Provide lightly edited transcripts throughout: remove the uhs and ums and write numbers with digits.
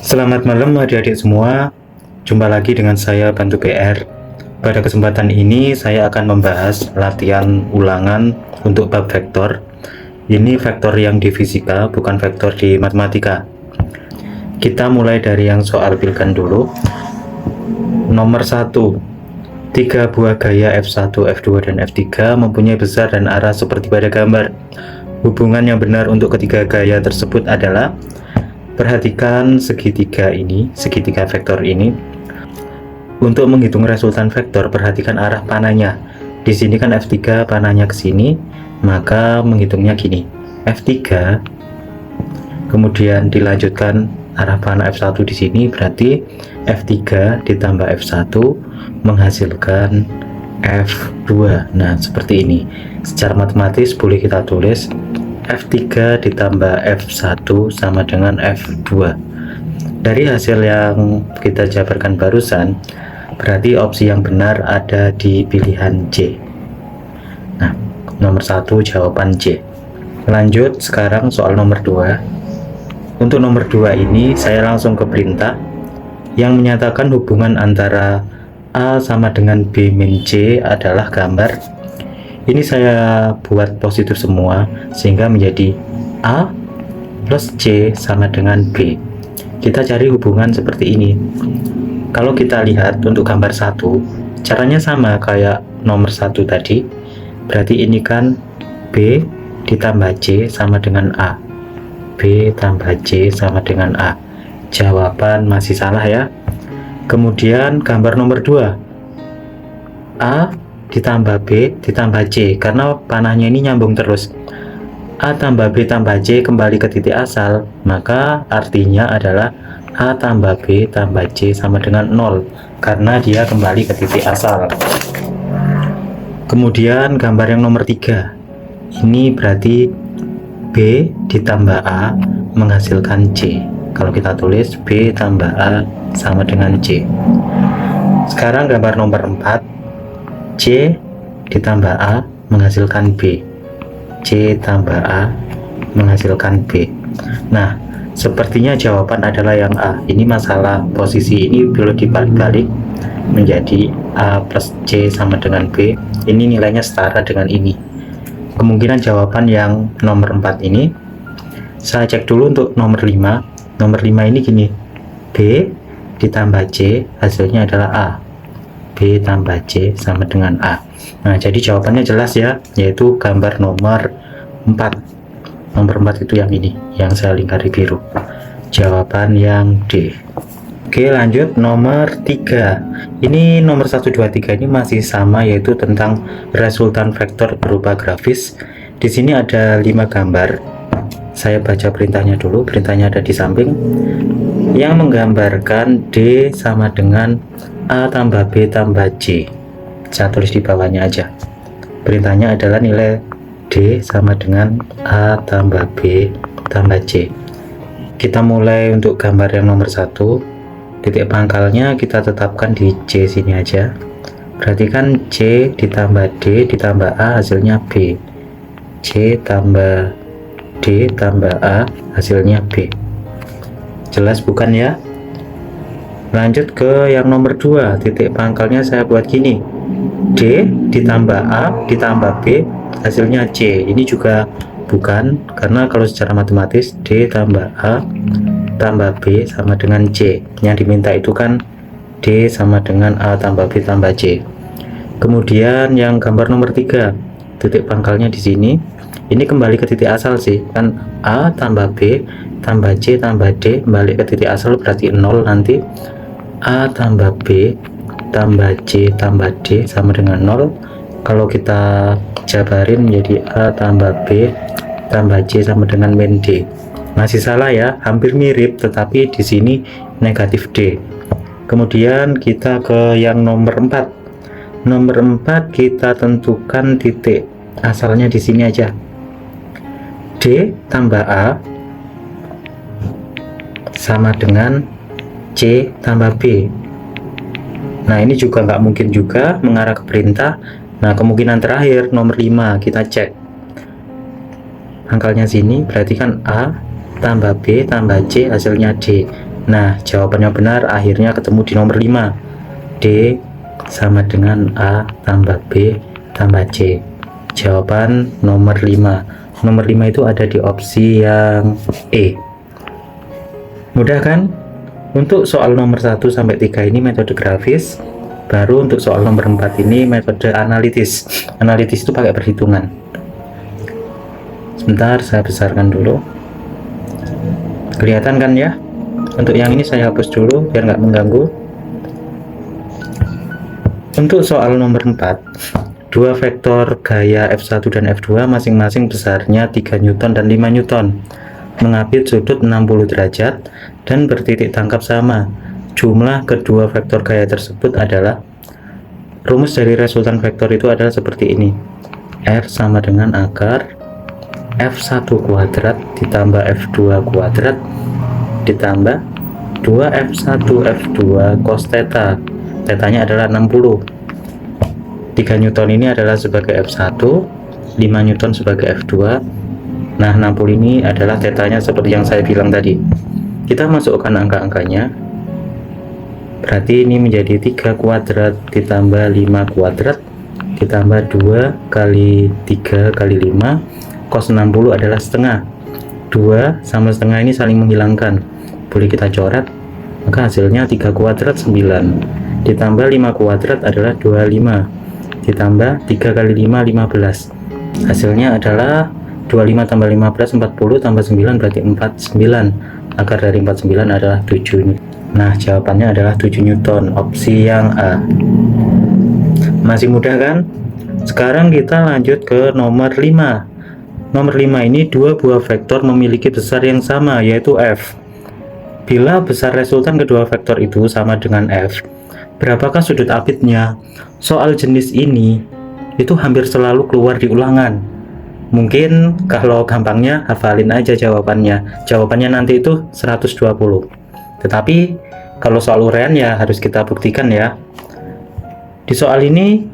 Selamat malam adik-adik semua. Jumpa lagi dengan saya Bantu PR. Pada kesempatan ini saya akan membahas latihan ulangan untuk bab vektor. Ini vektor yang di fisika, bukan vektor di matematika. Kita mulai dari yang soal pilkan dulu. Nomor 1. 3 buah gaya F1, F2, dan F3 mempunyai besar dan arah seperti pada gambar. Hubungan yang benar untuk ketiga gaya tersebut adalah, perhatikan segitiga ini, segitiga vektor ini. Untuk menghitung resultan vektor, perhatikan arah panahnya. Di sini kan F3 panahnya ke sini, maka menghitungnya gini. F3 kemudian dilanjutkan arah panah F1 di sini, berarti F3 ditambah F1 menghasilkan F2. Nah, seperti ini. Secara matematis boleh kita tulis F3 ditambah F1 sama dengan F2. Dari hasil yang kita jabarkan barusan, berarti opsi yang benar ada di pilihan C. Nah, nomor 1 jawaban C. Lanjut sekarang soal nomor 2. Untuk nomor 2 ini saya langsung ke perintah yang menyatakan hubungan antara A sama dengan B min C adalah gambar. Ini saya buat positif semua sehingga menjadi A plus C sama dengan B. Kita cari hubungan seperti ini. Kalau kita lihat untuk gambar 1, caranya sama kayak nomor 1 tadi. Berarti ini kan B ditambah C sama dengan A. B tambah C sama dengan A. Jawaban masih salah ya. Kemudian gambar nomor 2. A ditambah B ditambah C, karena panahnya ini nyambung terus. A tambah B tambah C kembali ke titik asal, maka artinya adalah A tambah B tambah C sama dengan 0, karena dia kembali ke titik asal. Kemudian gambar yang nomor 3. Ini berarti B ditambah A menghasilkan C. Kalau kita tulis B tambah A sama dengan C. Sekarang gambar nomor 4. C ditambah A menghasilkan B. C tambah A menghasilkan B. Nah, sepertinya jawaban adalah yang A. Ini masalah posisi ini perlu dibalik-balik menjadi A plus C sama dengan B. Ini nilainya setara dengan ini. Kemungkinan jawaban yang nomor 4 ini. Saya cek dulu untuk nomor 5. Nomor 5 ini gini. B ditambah C hasilnya adalah A. B tambah C sama dengan A. Nah, jadi jawabannya jelas ya, yaitu gambar nomor 4. Nomor 4 itu yang ini, yang saya lingkari biru. Jawaban yang D. Oke, lanjut nomor 3. Ini nomor 1, 2, 3 ini masih sama, yaitu tentang resultan vektor berupa grafis. Di sini ada 5 gambar. Saya baca perintahnya dulu. Perintahnya ada di samping, yang menggambarkan D sama dengan A tambah B tambah C. Saya tulis di bawahnya aja. Perintahnya adalah nilai D sama dengan A tambah B tambah C. Kita mulai untuk gambar yang nomor 1. Titik pangkalnya kita tetapkan di C sini aja. Berarti kan C ditambah D ditambah A hasilnya B. C tambah D tambah A hasilnya B. Jelas bukan ya? Lanjut ke yang nomor 2. Titik pangkalnya saya buat gini. D ditambah A ditambah B hasilnya C. Ini juga bukan, karena kalau secara matematis D tambah A tambah B sama dengan C. Yang diminta itu kan D sama dengan A tambah B tambah C. Kemudian yang gambar nomor 3. Titik pangkalnya di sini. Ini kembali ke titik asal sih, kan A tambah B tambah C tambah D balik ke titik asal, berarti 0 nanti. A tambah B tambah C tambah D sama dengan 0. Kalau kita jabarin menjadi A tambah B tambah C sama dengan min D. Masih salah ya, hampir mirip, tetapi di sini negatif D. Kemudian kita ke yang nomor 4. Nomor 4 kita tentukan titik asalnya di sini aja. D tambah A sama dengan C tambah B. Nah, ini juga nggak mungkin juga mengarah ke perintah. Nah, kemungkinan terakhir nomor 5 kita cek. Pangkalnya sini berarti kan A tambah B tambah C hasilnya D. Nah, jawaban yang benar akhirnya ketemu di nomor 5. D sama dengan A tambah B tambah C. Jawaban nomor 5. Nomor 5 itu ada di opsi yang E. Mudah kan? Untuk soal nomor 1 sampai 3 ini metode grafis. Baru untuk soal nomor 4 ini metode analitis. Analitis itu pakai perhitungan. Sebentar, saya besarkan dulu. Kelihatan kan ya? Untuk yang ini saya hapus dulu biar nggak mengganggu. Untuk soal nomor 4, dua vektor gaya F1 dan F2 masing-masing besarnya 3 Newton dan 5 Newton, mengapit sudut 60 derajat dan bertitik tangkap sama. Jumlah kedua vektor gaya tersebut adalah, rumus dari resultan vektor itu adalah seperti ini. R sama dengan akar F1 kuadrat ditambah F2 kuadrat ditambah 2F1 F2 cos theta. Tetanya adalah 60. 3 Newton ini adalah sebagai F1, 5 Newton sebagai F2. Nah, 60 ini adalah tetanya seperti yang saya bilang tadi. Kita masukkan angka-angkanya. Berarti ini menjadi 3 kuadrat ditambah 5 kuadrat ditambah 2 kali 3 kali 5. Cos 60 adalah setengah. 2 sama setengah ini saling menghilangkan. Boleh kita coret. Maka hasilnya 3 kuadrat 9. Ditambah 5 kuadrat adalah 25. Ditambah 3 kali 5, 15. Hasilnya adalah 25 tambah 15, 40 tambah 9 berarti 49. Akar dari 49 adalah 7. Nah, jawabannya adalah 7 Newton. Opsi yang A. Masih mudah kan? Sekarang kita lanjut ke nomor 5. Nomor 5 ini dua buah vektor memiliki besar yang sama, yaitu F. Bila besar resultan kedua vektor itu sama dengan F, berapakah sudut apitnya? Soal jenis ini itu hampir selalu keluar di ulangan. Mungkin kalau gampangnya hafalin aja jawabannya. Jawabannya nanti itu 120. Tetapi kalau soal uraian ya harus kita buktikan ya. Di soal ini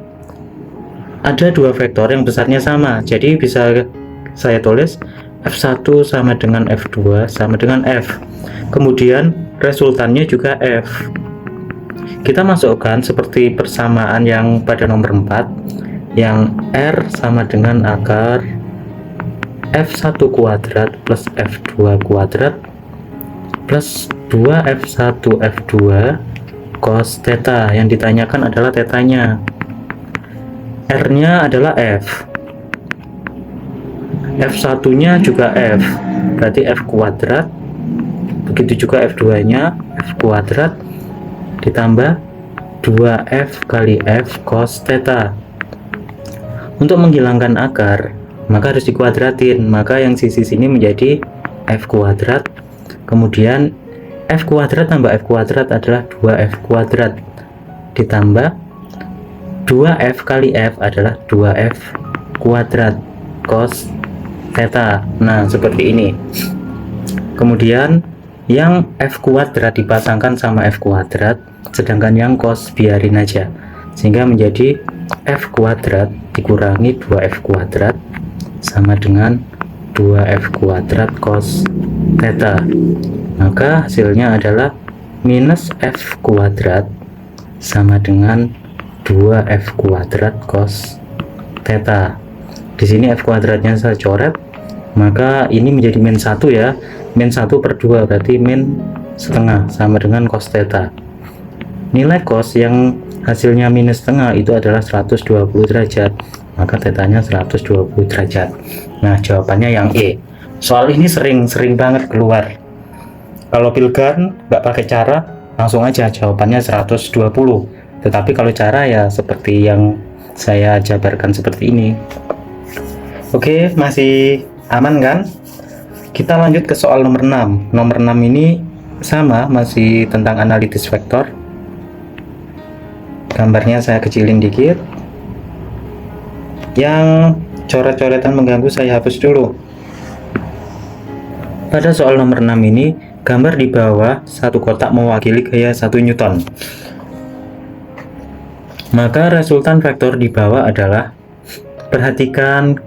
ada dua vektor yang besarnya sama. Jadi bisa saya tulis F1 sama dengan F2 sama dengan F. Kemudian resultannya juga F. Kita masukkan seperti persamaan yang pada nomor 4, yang R sama dengan akar F1 kuadrat plus F2 kuadrat plus 2F1 F2 cos theta. Yang ditanyakan adalah tetanya. R nya adalah F, F1 nya juga F, berarti F kuadrat. Begitu juga F2 nya F kuadrat ditambah 2F kali F cos theta. Untuk menghilangkan akar maka harus dikuadratin, maka yang sisi sini menjadi F kuadrat, kemudian F kuadrat tambah F kuadrat adalah 2F kuadrat ditambah 2F kali F adalah 2F kuadrat cos theta. Nah, seperti ini. Kemudian yang F kuadrat dipasangkan sama F kuadrat, sedangkan yang cos biarin aja, sehingga menjadi F kuadrat dikurangi 2F kuadrat sama dengan 2F kuadrat cos theta. Maka hasilnya adalah minus F kuadrat sama dengan 2F kuadrat cos theta. Di sini F kuadratnya saya coret, maka ini menjadi min 1 ya. Min 1 per 2 berarti min setengah sama dengan cos theta. Nilai cos yang hasilnya minus setengah itu adalah 120 derajat, maka tetanya 120 derajat. Nah, jawabannya yang E. Soal ini sering banget keluar. Kalau Pilgan nggak pakai cara, langsung aja jawabannya 120. Tetapi kalau cara ya seperti yang saya jabarkan seperti ini. Oke, masih aman kan? Kita lanjut ke soal nomor 6. Nomor 6 ini sama, masih tentang analitis vektor. Gambarnya saya kecilin dikit. Yang coret-coretan mengganggu saya hapus dulu. Pada soal nomor 6 ini, gambar di bawah satu kotak mewakili gaya 1 Newton. Maka resultan vektor di bawah adalah, perhatikan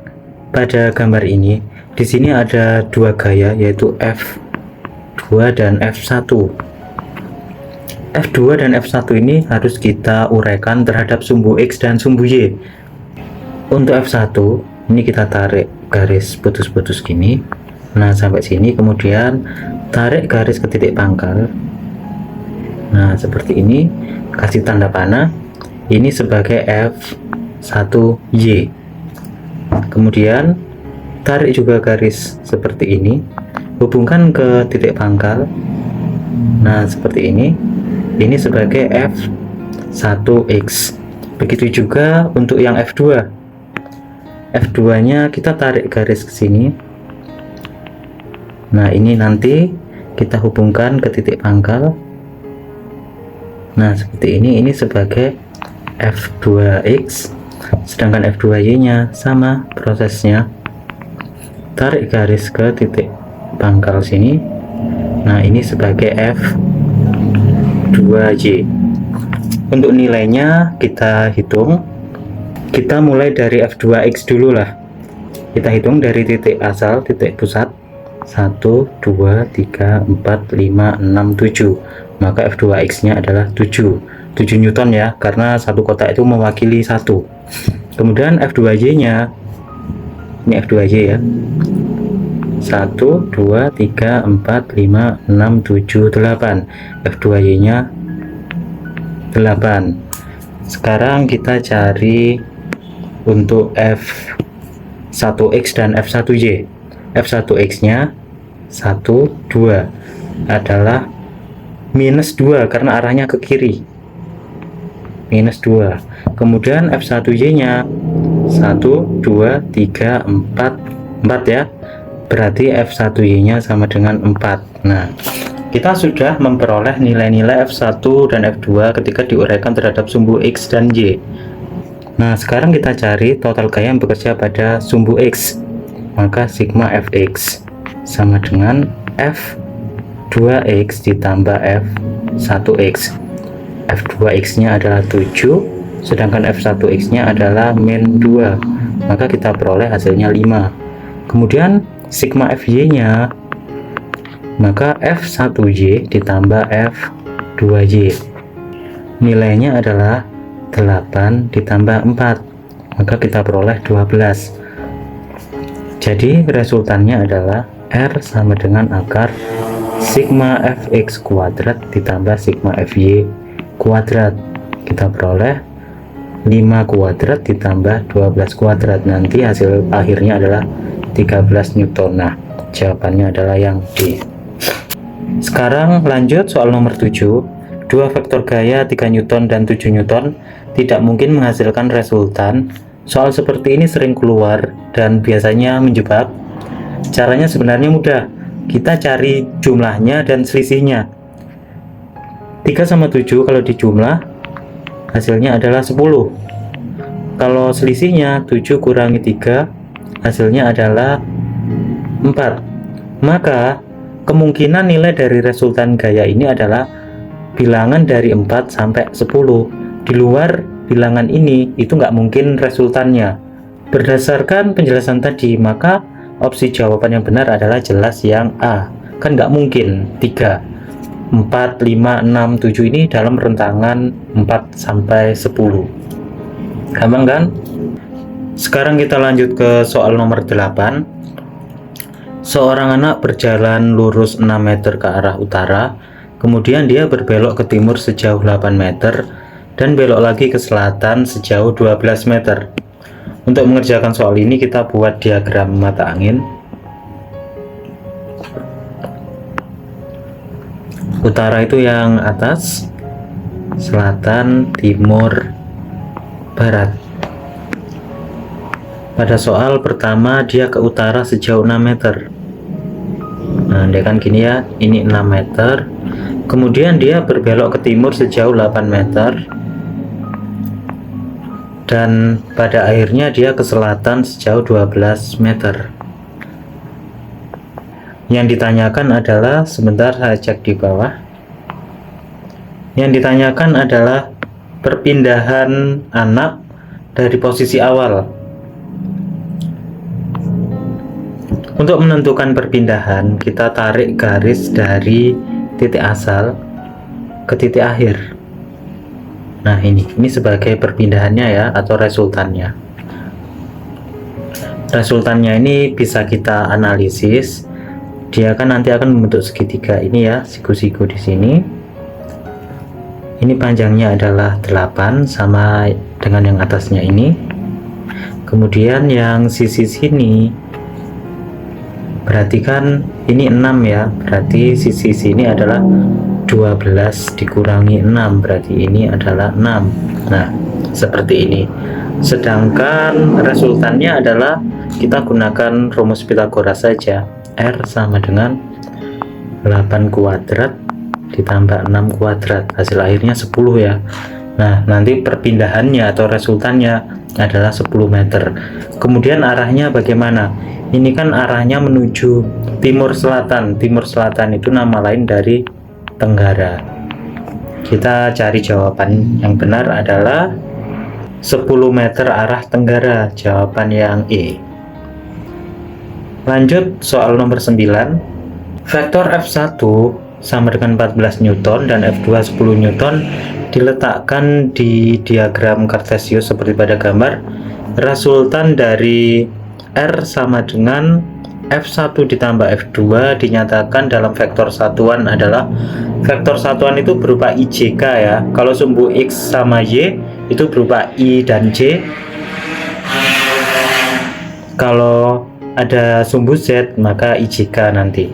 pada gambar ini. Di sini ada dua gaya, yaitu F2 dan F1. F2 dan F1 ini harus kita uraikan terhadap sumbu X dan sumbu Y. Untuk F1 ini kita tarik garis putus-putus gini. Nah, sampai sini, kemudian tarik garis ke titik pangkal. Nah, seperti ini, kasih tanda panah. Ini sebagai F1Y. Kemudian tarik juga garis seperti ini, hubungkan ke titik pangkal. Nah, seperti ini sebagai F1X. Begitu juga untuk yang F2. F2 nya kita tarik garis ke sini. Nah, ini nanti kita hubungkan ke titik pangkal. Nah, seperti ini sebagai F2X. Sedangkan F2Y nya sama prosesnya, tarik garis ke titik pangkal sini. Nah, ini sebagai F2Y. Untuk nilainya kita hitung. Kita mulai dari F2X dulu lah. Kita hitung dari titik asal, titik pusat 1, 2, 3, 4, 5, 6, 7. Maka F2X nya adalah 7 Newton ya, karena satu kotak itu mewakili 1. Kemudian F2Y nya, ini F2Y ya, 1, 2, 3, 4, 5, 6, 7, 8. F2Y nya 8. Sekarang kita cari untuk F1X dan F1Y. F1X nya 1, 2 adalah -2 karena arahnya ke kiri, -2. Kemudian F1Y nya 1, 2, 3, 4 ya, berarti F1Y nya sama dengan 4. Nah, kita sudah memperoleh nilai-nilai F1 dan F2 ketika diuraikan terhadap sumbu X dan Y. Nah, sekarang kita cari total gaya yang bekerja pada sumbu X. Maka sigma Fx sama dengan F2X ditambah F1X. F2X nya adalah 7, sedangkan F1X nya adalah -2. Maka kita peroleh hasilnya 5. Kemudian sigma Fy nya, maka F1Y ditambah F2Y. Nilainya adalah 8 ditambah 4. Maka kita peroleh 12. Jadi resultannya adalah R sama dengan akar sigma Fx kuadrat ditambah sigma Fy kuadrat. Kita peroleh 5 kuadrat ditambah 12 kuadrat. Nanti hasil akhirnya adalah 13 Newton. Nah, jawabannya adalah yang D. Sekarang lanjut soal nomor 7. Dua vektor gaya 3 Newton dan 7 Newton tidak mungkin menghasilkan resultan. Soal seperti ini sering keluar dan biasanya menjebak. Caranya sebenarnya mudah. Kita cari jumlahnya dan selisihnya. 3 sama 7 kalau dijumlah hasilnya adalah 10. Kalau selisihnya 7 kurangi 3 hasilnya adalah 4. Maka kemungkinan nilai dari resultan gaya ini adalah bilangan dari 4 sampai 10. Di luar bilangan ini itu nggak mungkin resultannya. Berdasarkan penjelasan tadi, maka opsi jawaban yang benar adalah jelas yang A. Kan nggak mungkin 3, 4, 5, 6, 7 ini dalam rentangan 4 sampai 10. Gampang kan? Sekarang kita lanjut ke soal nomor 8. Seorang anak berjalan lurus 6 meter ke arah utara, kemudian dia berbelok ke timur sejauh 8 meter dan belok lagi ke selatan sejauh 12 meter. Untuk mengerjakan soal ini kita buat diagram mata angin. Utara itu yang atas, selatan, timur, barat. Pada soal pertama dia ke utara sejauh 6 meter. Nah, dia kan gini ya, ini 6 meter. Kemudian dia berbelok ke timur sejauh 8 meter. Dan pada akhirnya dia ke selatan sejauh 12 meter. Yang ditanyakan adalah, sebentar saya cek di bawah. Yang ditanyakan adalah perpindahan anak dari posisi awal. Untuk menentukan perpindahan, kita tarik garis dari titik asal. ke titik akhir. Nah, ini sebagai perpindahannya ya, atau resultannya. Resultannya ini bisa kita analisis. Dia kan nanti akan membentuk segitiga ini ya, siku-siku di sini. Ini panjangnya adalah 8 sama dengan yang atasnya ini. Kemudian yang sisi sini, berarti kan ini 6 ya, berarti sisi sini adalah 12 dikurangi 6, berarti ini adalah 6. Nah, seperti ini. Sedangkan resultannya adalah kita gunakan rumus Pythagoras saja. R sama dengan 8 kuadrat ditambah 6 kuadrat, hasil akhirnya 10 ya. Nah, nanti perpindahannya atau resultannya adalah 10 meter. Kemudian arahnya bagaimana? Ini kan arahnya menuju timur selatan. Timur selatan itu nama lain dari tenggara. Kita cari jawaban yang benar adalah 10 meter arah tenggara, jawaban yang E. Lanjut soal nomor 9. Vektor F1 sama dengan 14 Newton dan F2 10 Newton diletakkan di diagram Cartesius seperti pada gambar. Resultan dari R sama dengan F1 ditambah F2 dinyatakan dalam vektor satuan adalah, vektor satuan itu berupa IJK ya. Kalau sumbu X sama Y itu berupa I dan J. Kalau ada sumbu Z maka IJK nanti.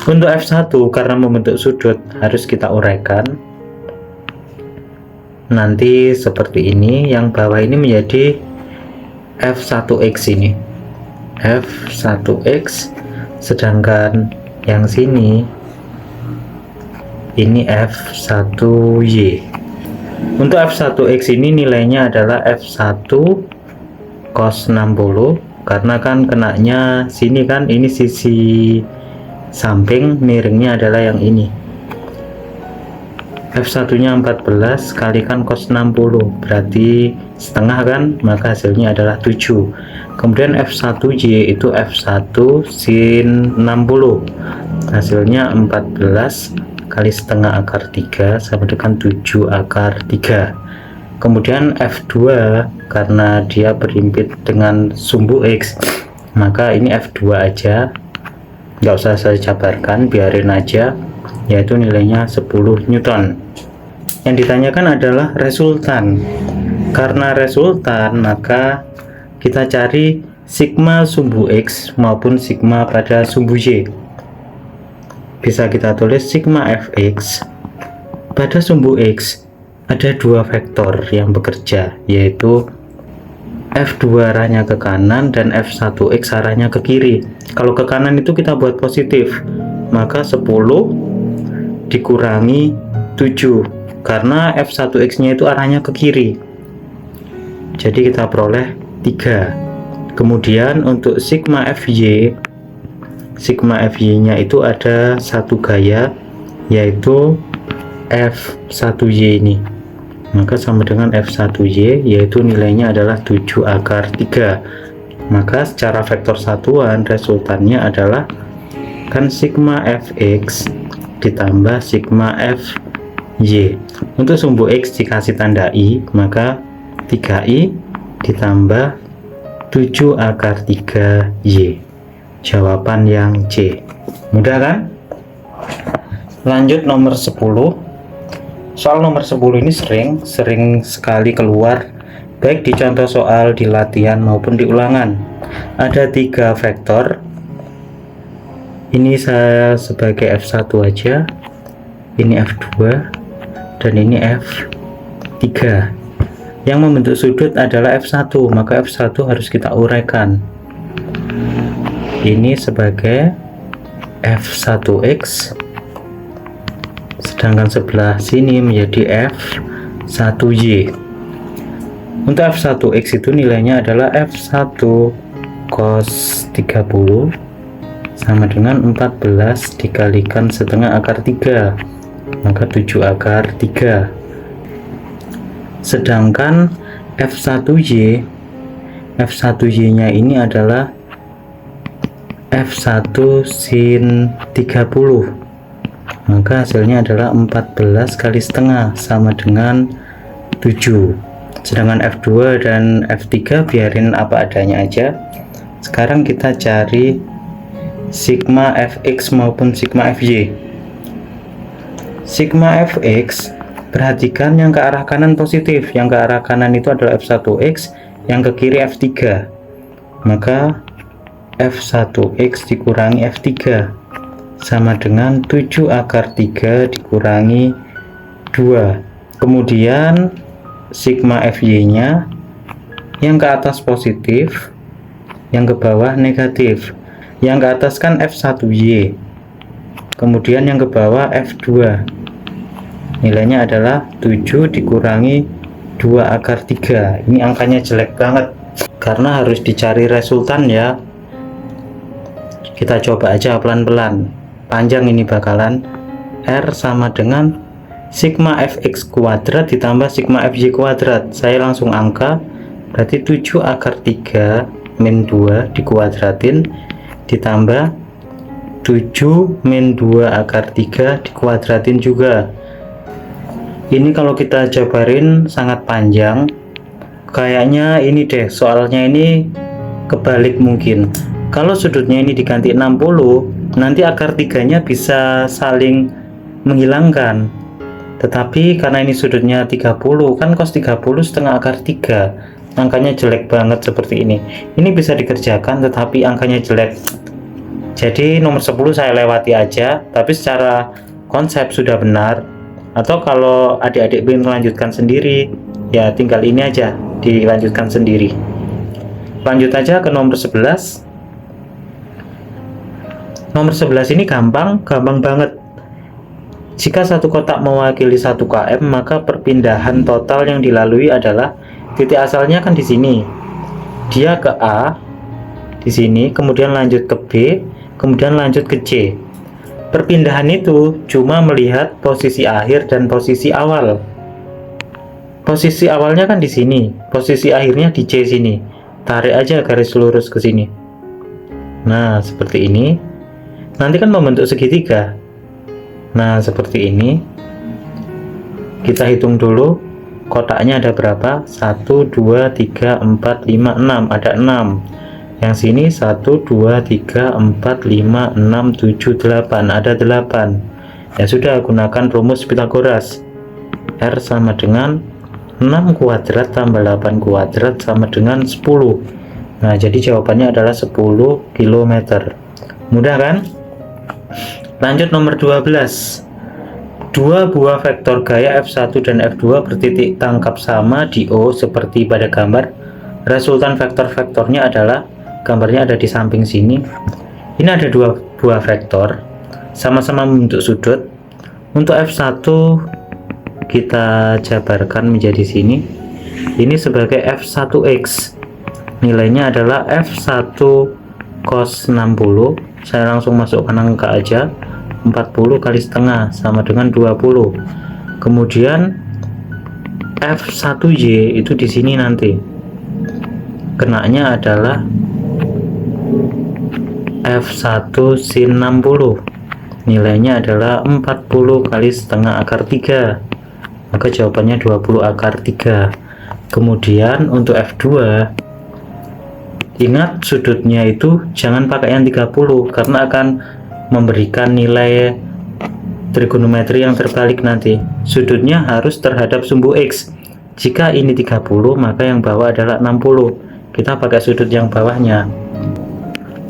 Untuk F1 karena membentuk sudut harus kita uraikan. Nanti seperti ini, yang bawah ini menjadi F1X ini. F1X, sedangkan yang sini ini F1Y. Untuk F1X ini nilainya adalah F1 cos 60, karena kan kenanya sini kan, ini sisi samping, miringnya adalah yang ini. F1 nya 14 kalikan cos 60 berarti setengah kan, maka hasilnya adalah 7. Kemudian F1Y itu F1 sin 60, hasilnya 14 kali setengah akar 3 sama dengan 7 akar 3. Kemudian F2 karena dia berhimpit dengan sumbu X, maka ini F2 aja, nggak usah saya jabarkan, biarin aja, yaitu nilainya 10 Newton. Yang ditanyakan adalah resultan. Karena resultan maka kita cari sigma sumbu X maupun sigma pada sumbu Y. Bisa kita tulis sigma Fx pada sumbu X ada dua vektor yang bekerja, yaitu F2 arahnya ke kanan dan F1X arahnya ke kiri. Kalau ke kanan itu kita buat positif, maka 10 dikurangi 7, karena F1X nya itu arahnya ke kiri, jadi kita peroleh 3. Kemudian untuk sigma Fy nya itu ada satu gaya, yaitu F1Y ini, maka sama dengan F1Y, yaitu nilainya adalah 7 akar 3. Maka secara vektor satuan resultannya adalah kan sigma Fx ditambah sigma Fy. Untuk sumbu X dikasih tanda I, maka 3I ditambah 7 akar 3Y, jawaban yang C. Mudah kan? Lanjut nomor 10. Soal nomor 10 ini sering sekali keluar, baik di contoh soal, di latihan maupun di ulangan. Ada 3 vektor. Ini saya sebagai F1 aja, ini F2 dan ini F3. Yang membentuk sudut adalah F1, maka F1 harus kita uraikan. Ini sebagai F1X, sedangkan sebelah sini menjadi F1Y. Untuk F1X itu nilainya adalah F1 cos 30 sama dengan 14 dikalikan setengah akar 3, maka 7 akar 3. Sedangkan F1Y nya ini adalah F1 sin 30, maka hasilnya adalah 14 kali setengah sama dengan 7. Sedangkan F2 dan F3 biarin apa adanya aja. Sekarang kita cari sigma Fx maupun sigma Fy. Sigma Fx, perhatikan yang ke arah kanan positif, yang ke arah kanan itu adalah F1x, yang ke kiri F3, maka F1x dikurangi F3 sama dengan 7 akar 3 dikurangi 2. Kemudian sigma Fy nya yang ke atas positif, yang ke bawah negatif. Yang ke atas kan F1y, kemudian yang ke bawah F2, nilainya adalah 7 dikurangi 2 akar 3. Ini angkanya jelek banget karena harus dicari resultan ya. Kita coba aja pelan-pelan. Panjang ini bakalan. R sama dengan sigma Fx kuadrat ditambah sigma Fy kuadrat. Saya langsung angka, berarti 7 akar 3 min 2 dikuadratin ditambah 7 min 2 akar 3 dikuadratin juga. Ini kalau kita jabarin sangat panjang. Kayaknya ini deh, soalnya ini kebalik mungkin. Kalau sudutnya ini diganti 60, nanti akar 3-nya bisa saling menghilangkan. Tetapi karena ini sudutnya 30, kan cos 30 setengah akar 3. Angkanya jelek banget seperti ini. Ini bisa dikerjakan tetapi angkanya jelek. Jadi nomor 10 saya lewati aja, tapi secara konsep sudah benar. Atau kalau adik-adik ingin melanjutkan sendiri, ya tinggal ini aja dilanjutkan sendiri. Lanjut aja ke nomor 11. Nomor 11 ini gampang banget. Jika satu kotak mewakili 1 km, maka perpindahan total yang dilalui adalah titik asalnya kan di sini. Dia ke A di sini, kemudian lanjut ke B, kemudian lanjut ke C. Perpindahan itu cuma melihat posisi akhir dan posisi awal. Posisi awalnya kan di sini, posisi akhirnya di C sini. Tarik aja garis lurus ke sini. Nah, seperti ini. Nanti kan membentuk segitiga. Nah, seperti ini. Kita hitung dulu kotaknya ada berapa? 1, 2, 3, 4, 5, 6. Ada 6. Yang sini 1, 2, 3, 4, 5, 6, 7, 8. Ada 8. Ya sudah, gunakan rumus Pythagoras. R sama dengan 6 kuadrat tambah 8 kuadrat sama dengan 10. Nah, jadi jawabannya adalah 10 km. Mudah kan? Lanjut nomor 12. Dua buah vektor gaya F1 dan F2 bertitik tangkap sama di O seperti pada gambar. Resultan vektor-vektornya adalah, gambarnya ada di samping sini. Ini ada dua buah vektor, sama-sama membentuk sudut. Untuk F1 kita jabarkan menjadi sini. Ini sebagai F1x. Nilainya adalah F1 cos 60. Saya langsung masukkan angka aja. 40 kali setengah sama dengan 20. Kemudian F1y itu di sini nanti. Kenanya adalah F1 sin 60. Nilainya adalah 40 kali setengah akar 3. Maka jawabannya 20 akar 3. Kemudian untuk F2, ingat sudutnya itu jangan pakai yang 30 karena akan memberikan nilai trigonometri yang terbalik nanti. Sudutnya harus terhadap sumbu X. Jika ini 30, maka yang bawah adalah 60. Kita pakai sudut yang bawahnya.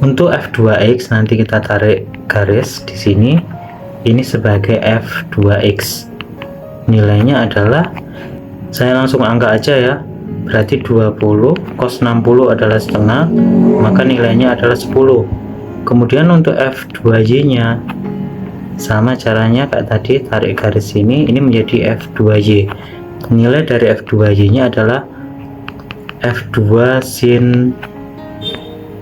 Untuk F2X nanti kita tarik garis di sini. Ini sebagai F2X. Nilainya adalah, saya langsung angka aja ya. Berarti 20 cos 60 adalah setengah, maka nilainya adalah 10. Kemudian untuk F2y nya sama caranya kayak tadi, tarik garis sini, ini menjadi F2y. Nilai dari F2y nya adalah F2 sin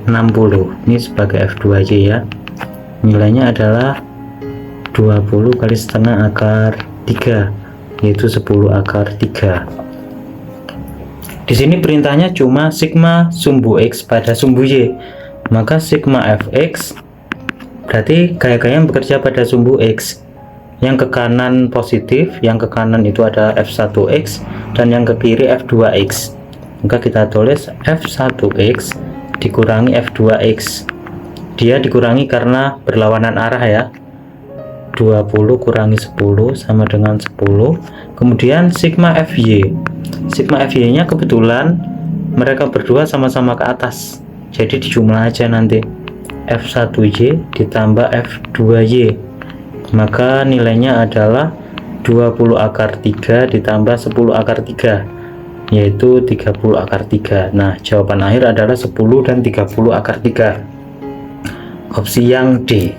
60. Ini sebagai F2y ya. Nilainya adalah 20 kali setengah akar 3, yaitu 10 akar 3. Di sini perintahnya cuma sigma sumbu X pada sumbu Y. Maka sigma Fx berarti gaya-gaya yang bekerja pada sumbu X. Yang ke kanan positif, yang ke kanan itu ada F1X, dan yang ke kiri F2X. Maka kita tulis F1X dikurangi F2X. Dia dikurangi karena berlawanan arah ya. 20 kurangi 10 sama dengan 10. Kemudian sigma FY. Sigma FY nya kebetulan mereka berdua sama-sama ke atas, jadi dijumlah aja nanti. F1Y ditambah F2Y, maka nilainya adalah 20 akar 3 ditambah 10 akar 3, yaitu 30 akar 3. Nah, jawaban akhir adalah 10 dan 30 akar 3. Opsi yang D.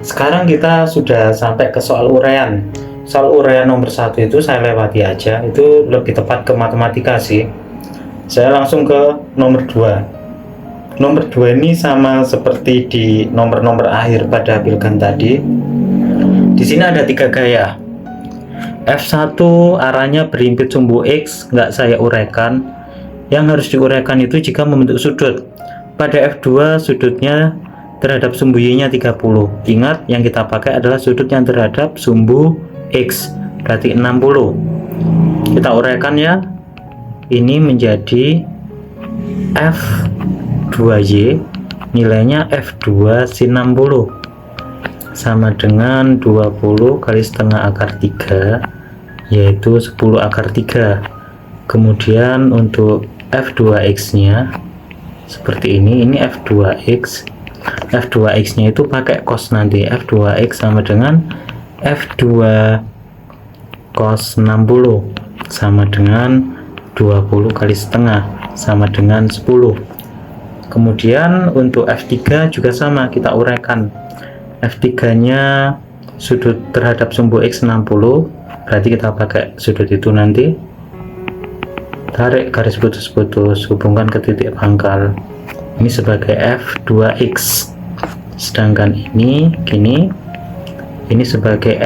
Sekarang kita sudah sampai ke soal uraian. Soal uraian nomor 1 itu saya lewati aja, itu lebih tepat ke matematika sih. Saya langsung ke nomor 2. Nomor 2 ini sama seperti di nomor-nomor akhir pada Bilgan tadi. Di sini ada 3 gaya. F1 arahnya berhimpit sumbu X, nggak saya uraikan. Yang harus diuraikan itu jika membentuk sudut. Pada F2 sudutnya terhadap sumbu Y-nya 30. Ingat, yang kita pakai adalah sudut yang terhadap sumbu X, berarti 60. Kita uraikan ya. Ini menjadi F2Y, nilainya F2 sin 60 sama dengan 20 kali setengah akar 3, yaitu 10 akar 3. Kemudian untuk F2X nya seperti ini F2X. F2X nya itu pakai cos nanti. F2X sama dengan F2 cos 60 sama dengan 20 kali setengah sama dengan 10. Kemudian untuk F3 juga sama, kita uraikan. F3 nya sudut terhadap sumbu X 60, berarti kita pakai sudut itu nanti. Tarik garis putus-putus, hubungkan ke titik pangkal. Ini sebagai F2X, sedangkan ini gini, ini sebagai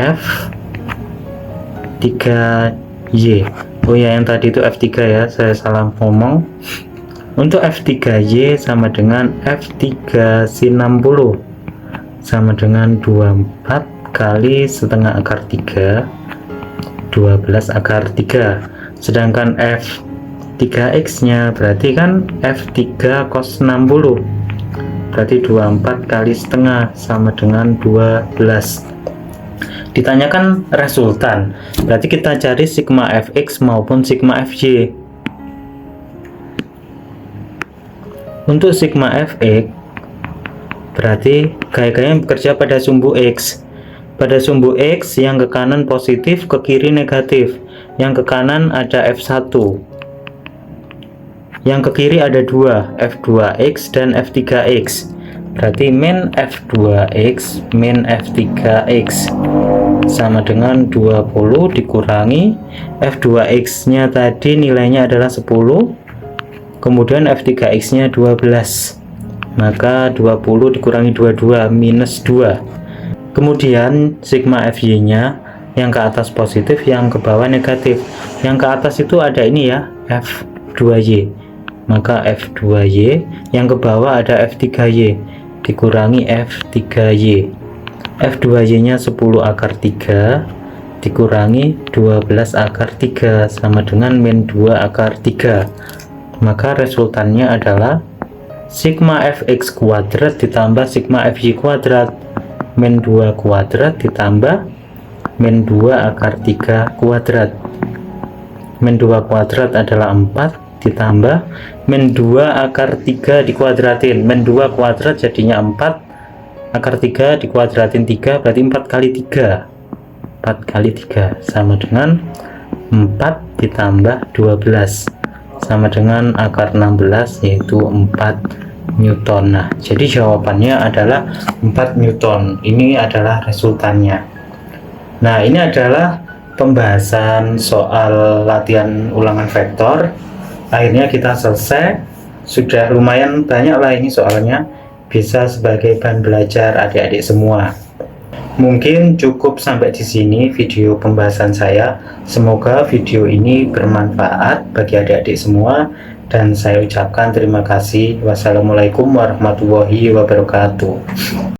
F3Y. Oh ya, yang tadi itu F3 ya, saya salah ngomong. Untuk F3Y sama dengan F3 sin 60 sama dengan 24 kali setengah akar 3, 12 akar 3. Sedangkan F3X nya berarti kan F3 cos 60, berarti 24 kali setengah sama dengan 12. Ditanyakan resultan, berarti kita cari sigma Fx maupun sigma Fy. Untuk sigma Fx berarti gaya-gaya yang bekerja pada sumbu X. Pada sumbu X yang ke kanan positif, ke kiri negatif. Yang ke kanan ada F1, yang ke kiri ada 2, F2X dan F3X. Berarti min F2X min F3X sama dengan 20 dikurangi F2X nya tadi nilainya adalah 10, kemudian F3X nya 12, maka 20 dikurangi 22 minus 2. Kemudian sigma Fy nya yang ke atas positif, yang ke bawah negatif. Yang ke atas itu ada ini ya, F2Y, maka F2Y, yang ke bawah ada F3Y dikurangi F3Y. F2Y nya 10 akar 3 dikurangi 12 akar 3 sama dengan min 2 akar 3. Maka resultannya adalah sigma Fx kuadrat ditambah sigma Fy kuadrat min 2 kuadrat ditambah min 2 akar 3 kuadrat. Min 2 kuadrat adalah 4 ditambah min 2 akar 3 dikuadratin. Min 2 kuadrat jadinya 4, akar 3 dikuadratin 3, berarti 4 kali 3. 4 kali 3 sama dengan 4 ditambah 12 sama dengan akar 16, yaitu 4 Newton. Nah, jadi jawabannya adalah 4 Newton. Ini adalah resultannya. Nah, ini adalah pembahasan soal latihan ulangan vektor. Akhirnya kita selesai. Sudah lumayan banyak lah ini soalnya, bisa sebagai bahan belajar adik-adik semua. Mungkin cukup sampai di sini video pembahasan saya. Semoga video ini bermanfaat bagi adik-adik semua, dan saya ucapkan terima kasih. Wassalamualaikum warahmatullahi wabarakatuh.